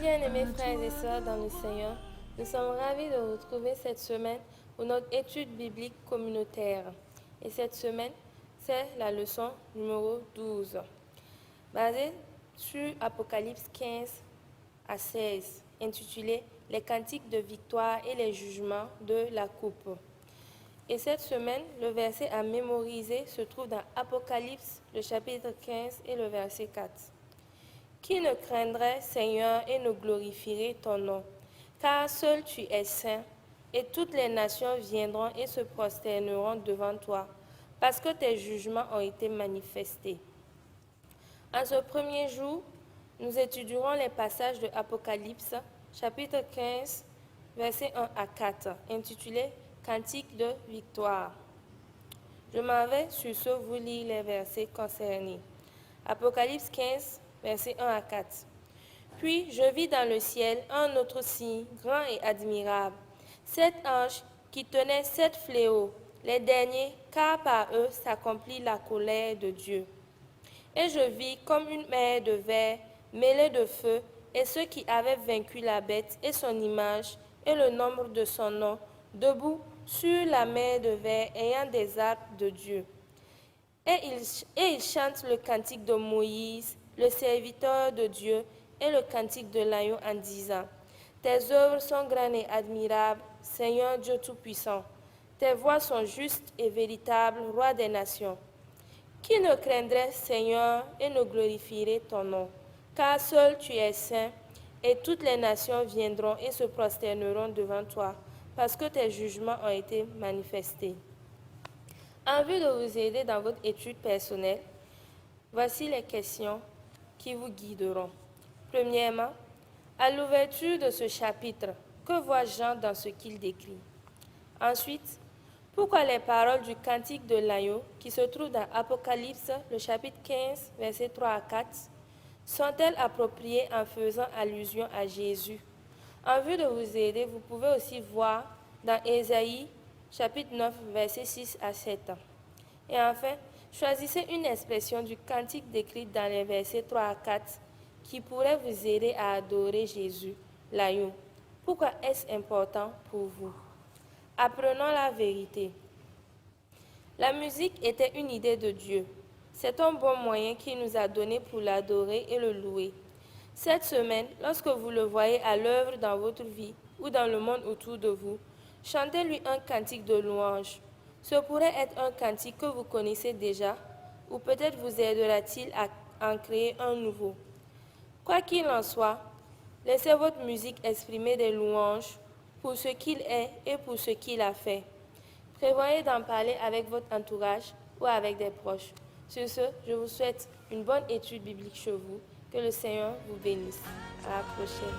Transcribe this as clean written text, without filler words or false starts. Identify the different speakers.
Speaker 1: Bien-aimés frères et sœurs dans le Seigneur, nous sommes ravis de vous retrouver cette semaine pour notre étude biblique communautaire. Et cette semaine, c'est la leçon numéro 12, basée sur Apocalypse 15 à 16, intitulée Les cantiques de victoire et les jugements de la coupe. Et cette semaine, le verset à mémoriser se trouve dans Apocalypse, le chapitre 15 et le verset 4. Qui ne craindrait, Seigneur, et ne glorifierait ton nom? Car seul tu es saint, et toutes les nations viendront et se prosterneront devant toi, parce que tes jugements ont été manifestés. En ce premier jour, nous étudierons les passages de Apocalypse, chapitre 15, versets 1 à 4, intitulés Cantique de victoire. Je m'en vais sur ce vous lire les versets concernés. Apocalypse 15, versets 1 à 4. Puis je vis dans le ciel un autre signe, grand et admirable, 7 anges qui tenaient 7 fléaux, les derniers, car par eux s'accomplit la colère de Dieu. Et je vis comme une mer de verre mêlée de feu, et ceux qui avaient vaincu la bête et son image et le nombre de son nom, debout sur la mer de verre ayant des arcs de Dieu. Et ils chantent le cantique de Moïse, le serviteur de Dieu, et le cantique de l'agneau en disant, tes œuvres sont grandes et admirables, Seigneur Dieu Tout-Puissant. Tes voies sont justes et véritables, Roi des nations. Qui ne craindrait, Seigneur, et ne glorifierait ton nom? Car seul tu es saint, et toutes les nations viendront et se prosterneront devant toi, parce que tes jugements ont été manifestés. En vue de vous aider dans votre étude personnelle, voici les questions qui vous guideront. Premièrement, à l'ouverture de ce chapitre, que voit Jean dans ce qu'il décrit? Ensuite, pourquoi les paroles du cantique de l'agneau, qui se trouve dans Apocalypse, le chapitre 15, versets 3 à 4, sont-elles appropriées en faisant allusion à Jésus? En vue de vous aider, vous pouvez aussi voir dans Ésaïe, chapitre 9, versets 6 à 7. Et enfin, choisissez une expression du cantique décrite dans les versets 3 à 4 qui pourrait vous aider à adorer Jésus, l'agneau. Pourquoi est-ce important pour vous? Apprenons la vérité. La musique était une idée de Dieu. C'est un bon moyen qu'il nous a donné pour l'adorer et le louer. Cette semaine, lorsque vous le voyez à l'œuvre dans votre vie ou dans le monde autour de vous, chantez-lui un cantique de louange. Ce pourrait être un cantique que vous connaissez déjà, ou peut-être vous aidera-t-il à en créer un nouveau. Quoi qu'il en soit, laissez votre musique exprimer des louanges pour ce qu'il est et pour ce qu'il a fait. Prévoyez d'en parler avec votre entourage ou avec des proches. Sur ce, je vous souhaite une bonne étude biblique chez vous. Que le Seigneur vous bénisse. À la prochaine.